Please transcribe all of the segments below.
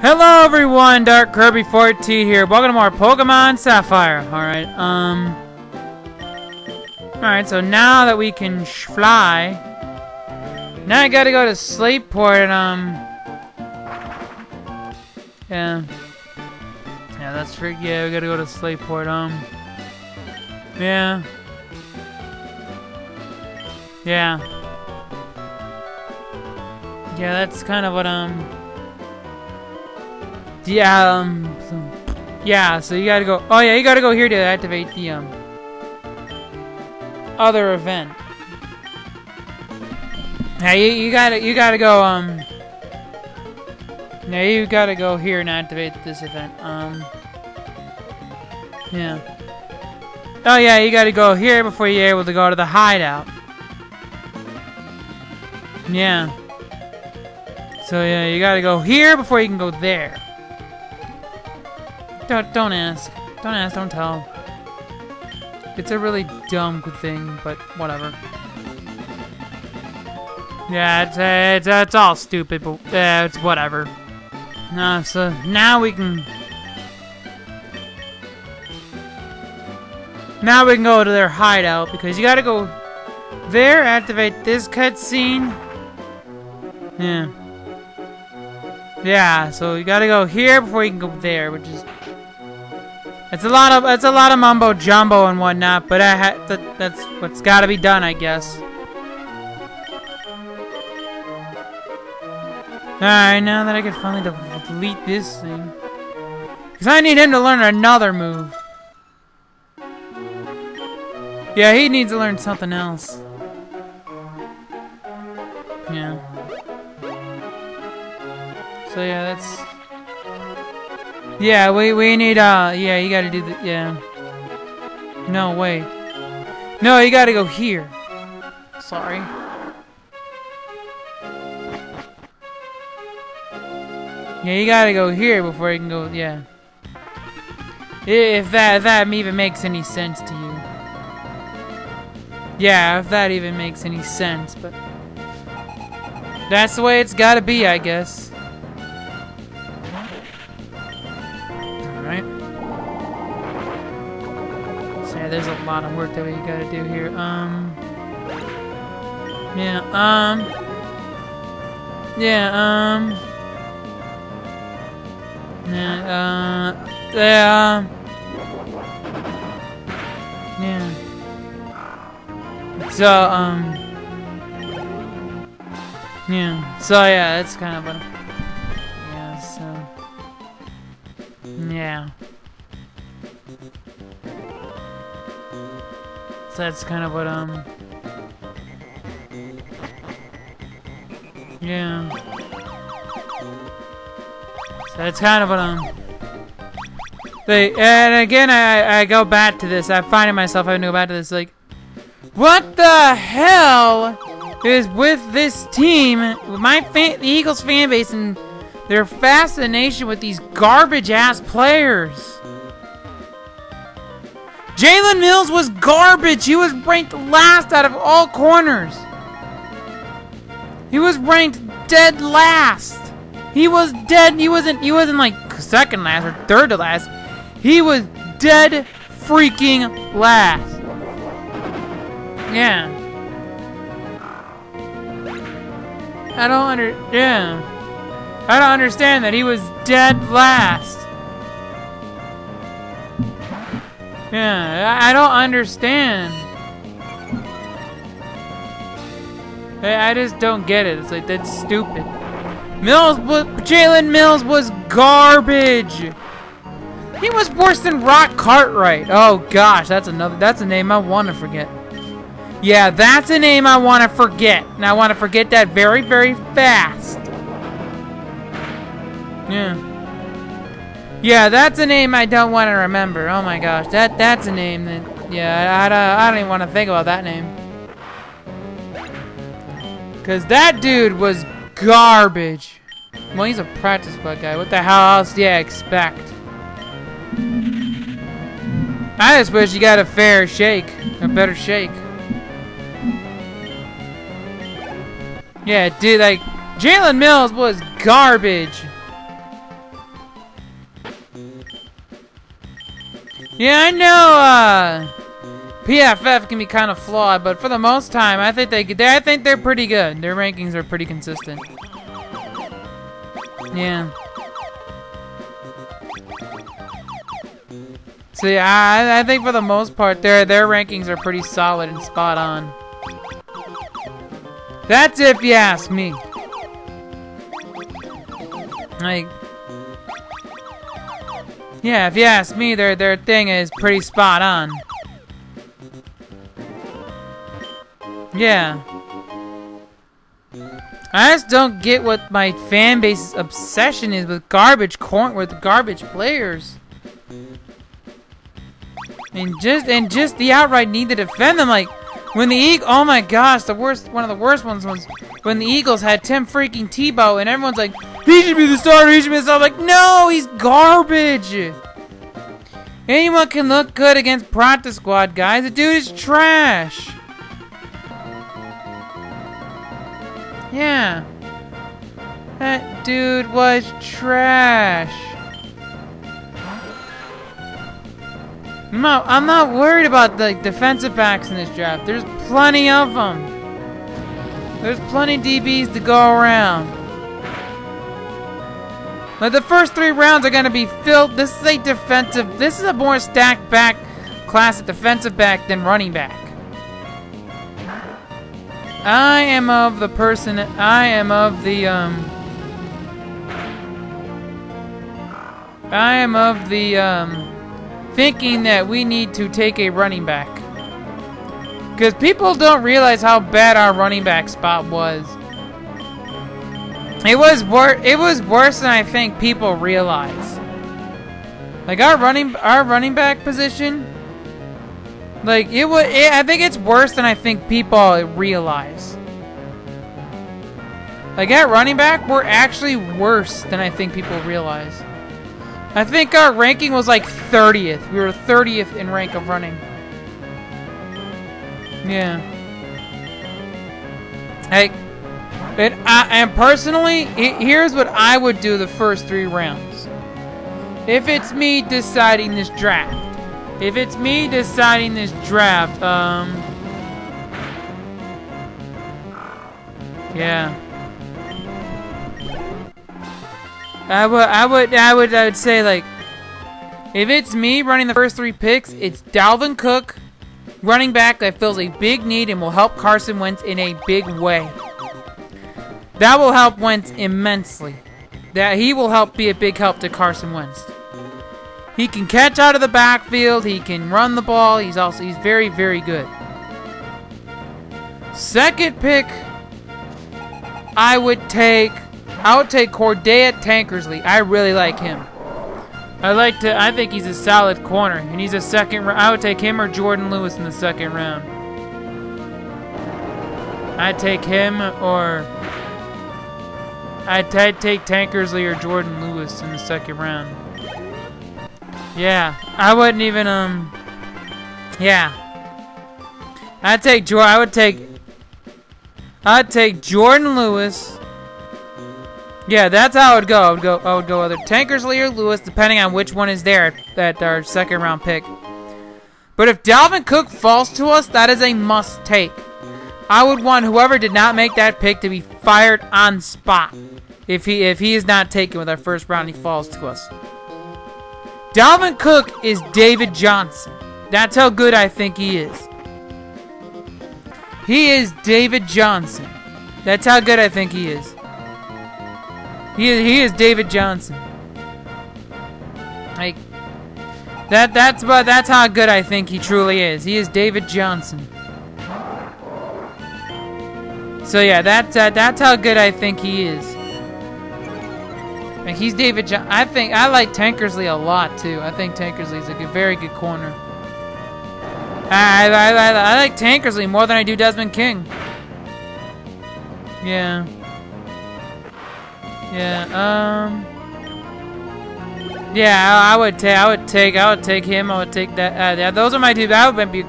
Hello everyone, Dark Kirby 4T here. Welcome to more Pokemon Sapphire. Alright, so now that we can fly, now I gotta go to Slateport and yeah, we gotta go to Slateport, yeah, that's kind of what, so you gotta go, oh yeah, you gotta go here to activate the, other event. Yeah, you gotta go, yeah, you gotta go here and activate this event, yeah. Oh yeah, you gotta go here before you're able to go to the hideout. Yeah. So yeah, you gotta go here before you can go there. Don't ask. Don't ask, don't tell. It's a really dumb thing, but whatever. Yeah, it's all stupid, but it's whatever. So now we can go to their hideout because you gotta go there, activate this cutscene. Yeah. Yeah, so you gotta go here before you can go there, which is it's a lot of mumbo jumbo and whatnot, but that's what's gotta be done, I guess. Alright, now that I can finally delete this thing, because I need him to learn another move. Yeah, he needs to learn something else. Yeah. So yeah, that's... Yeah, we need, yeah, you gotta do the... Yeah. No, wait. No, you gotta go here. Sorry. Yeah, you gotta go here before you can go... Yeah. If that even makes any sense to you. Yeah, if that even makes any sense, but... That's the way it's gotta be, I guess. Alright. So yeah, there's a lot of work that we gotta do here. So yeah, that's kind of what, yeah, so, yeah. So that's kind of what, yeah. So that's kind of what, and again, I go back to this, I'm finding myself having to go back to this, like, what the hell is with this team, with the Eagles fan base and their fascination with these garbage-ass players? Jalen Mills was garbage. He was ranked last out of all corners. He was ranked dead last. He was dead. He wasn't like second last or third to last. He was dead freaking last. Yeah. I don't understand that he was dead last. Yeah, I don't understand. I just don't get it. It's like, that's stupid. Jalen Mills was garbage. He was worse than Rock Cartwright. Oh gosh, that's a name I want to forget. Yeah, that's a name I want to forget. And I want to forget that very, very fast. Yeah. Yeah, that's a name I don't want to remember. Oh my gosh, that's a name that... Yeah, I don't even want to think about that name. Because that dude was garbage. Well, he's a practice squad guy. What the hell else do you expect? I just wish you got a fair shake. A better shake. Yeah, dude, like, Jalen Mills was garbage. Yeah, I know. PFF can be kind of flawed, but for the most time, I think they're pretty good. Their rankings are pretty consistent. Yeah. So yeah, I think for the most part, their rankings are pretty solid and spot on. That's if you ask me. Like, yeah, if you ask me, their thing is pretty spot on. Yeah. I just don't get what my fan base's obsession is with garbage players. And just the outright need to defend them. Like when the Eagles, oh my gosh, one of the worst ones was when the Eagles had Tim freaking Tebow, and everyone's like, he should be the starter, he should be the starter. I'm like, no, he's garbage. Anyone can look good against practice squad guys. The dude is trash. Yeah. That dude was trash. I'm not worried about the defensive backs in this draft. There's plenty of them. There's plenty DBs to go around. Like the first 3 rounds are gonna be filled. This is a more stacked back class at defensive back than running back. I am of the thinking that we need to take a running back. Because people don't realize how bad our running back spot was. It was worse than I think people realize. Like our running back position, like I think it's worse than I think people realize. Like at running back, we're actually worse than I think people realize. I think our ranking was like 30th. We were 30th in rank of running. Yeah. Like, and personally, here's what I would do the first 3 rounds. If it's me deciding this draft. Yeah. I would say, like, if it's me running the first 3 picks, it's Dalvin Cook, running back that fills a big need and will help Carson Wentz in a big way. That will help Wentz immensely. That he will be a big help to Carson Wentz. He can catch out of the backfield, he can run the ball, he's very, very good. Second pick, I would take Corday Tankersley. I really like him. I think he's a solid corner, and he's a second round. I would take him or Jordan Lewis in the second round. I'd take him or I'd take Tankersley or Jordan Lewis in the second round. Yeah, I wouldn't even yeah. I'd take Jordan Lewis. Yeah, that's how I would go. I would go either Tankersley or Lewis, depending on which one is there at our second round pick. But if Dalvin Cook falls to us, that is a must take. I would want whoever did not make that pick to be fired on spot. If he is not taken with our first round, he falls to us. Dalvin Cook is David Johnson. That's how good I think he is. He is David Johnson. That's how good I think he is. He is David Johnson. Like that's how good I think he truly is. He is David Johnson. So yeah, that's how good I think he is. Like he's David Johnson. I like Tankersley a lot too. I think Tankersley's a very good corner. I like Tankersley more than I do Desmond King. Yeah. Yeah, I would take him. I would take that. Yeah, those are my 2. That would be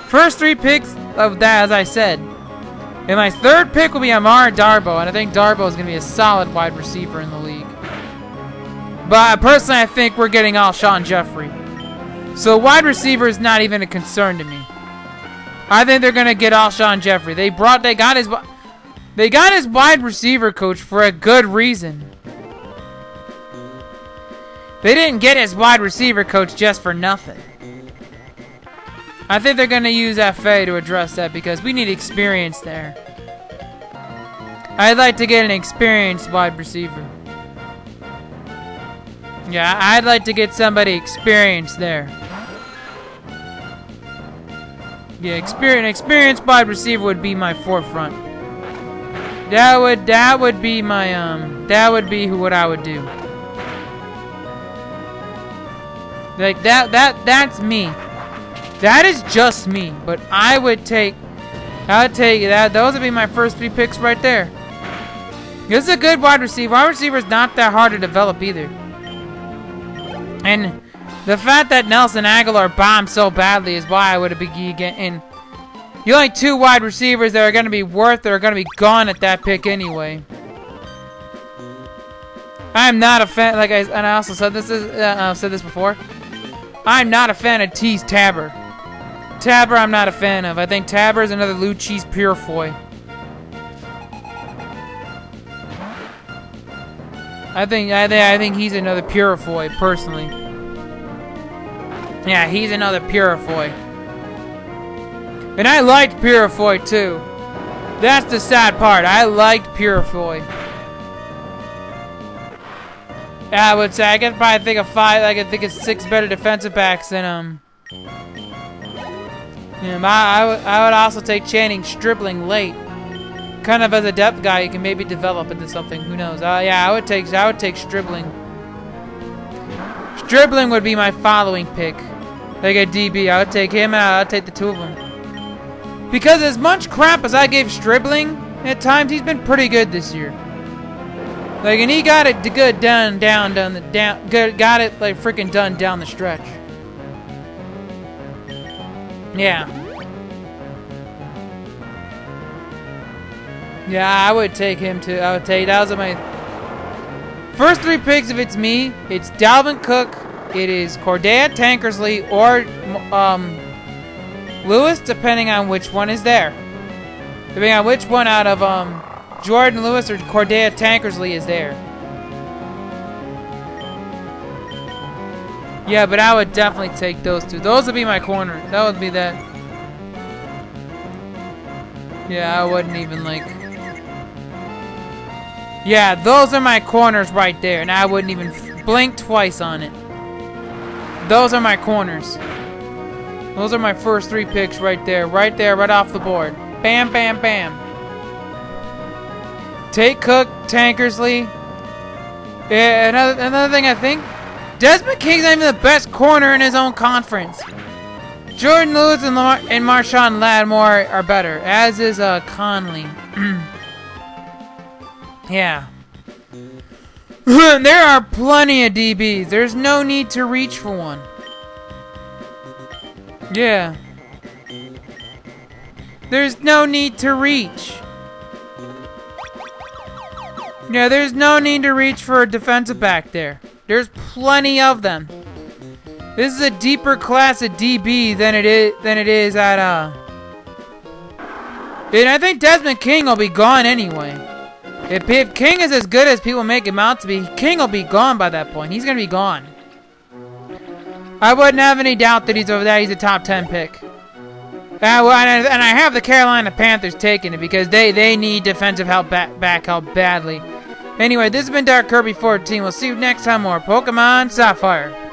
first 3 picks of that, as I said. And my 3rd pick will be Amara Darboh, and I think Darboh is going to be a solid wide receiver in the league. But personally, I think we're getting Alshon Jeffrey. So wide receiver is not even a concern to me. I think they're gonna get Alshon Jeffrey. They got his wide receiver coach for a good reason. They didn't get his wide receiver coach just for nothing. I think they're gonna use FA to address that because we need experience there. I'd like to get an experienced wide receiver. Yeah, I'd like to get somebody experienced there. Yeah, experienced wide receiver would be my forefront. That would be my what I would do. Like that's me. That is just me. But I would take that. Those would be my first 3 picks right there. This is a good wide receiver. Wide receiver is not that hard to develop either. And the fact that Nelson Aguilar bombed so badly is why I would be getting. You only 2 wide receivers that are going to be that are going to be gone at that pick anyway. I'm not a fan. And I also said this before. I'm not a fan of Tease Tabber. Tabber, I'm not a fan of. I think Tabber is another Lucci's Purefoy. I think he's another Purefoy, personally. Yeah, he's another Purefoy. And I liked Purefoy too. That's the sad part. I liked Purefoy. Yeah, I would say I could probably think of 5. I could think of 6 better defensive backs than I would also take Channing Stribling late. Kind of as a depth guy, you can maybe develop into something. Who knows? Yeah, I would take Stribling. Stribling would be my following pick. Like a DB, I would take him and I would take the 2 of them. Because as much crap as I gave Stribling, at times he's been pretty good this year. Like, and he got it good got it like freaking done down the stretch. Yeah. Yeah, I would take him too. Those are my first 3 picks. If it's me, it's Dalvin Cook, it is Cordea Tankersley, or Lewis, depending on which one is there. Depending on which one out of Jordan Lewis or Cordea Tankersley is there. Yeah, but I would definitely take those 2. Those would be my corners. That would be that. Yeah, I wouldn't even like. Yeah, those are my corners right there, and I wouldn't even blink twice on it. Those are my corners. Those are my first 3 picks right there, right off the board. Bam, bam, bam. Take Cook, Tankersley. Yeah, another thing I think, Desmond King's not even the best corner in his own conference. Jordan Lewis and Marshawn Lattimore are better, as is Conley. Yeah. There are plenty of DBs. There's no need to reach for one. Yeah. There's no need to reach. Yeah, there's no need to reach for a defensive back there. There's plenty of them. This is a deeper class of DB than it is at and I think Desmond King will be gone anyway. If King is as good as people make him out to be, King will be gone by that point. He's gonna be gone. I wouldn't have any doubt that he's over there. He's a top 10 pick. And I have the Carolina Panthers taking it because they need defensive help back help badly. Anyway, this has been Dark Kirby 14. We'll see you next time more Pokemon Sapphire.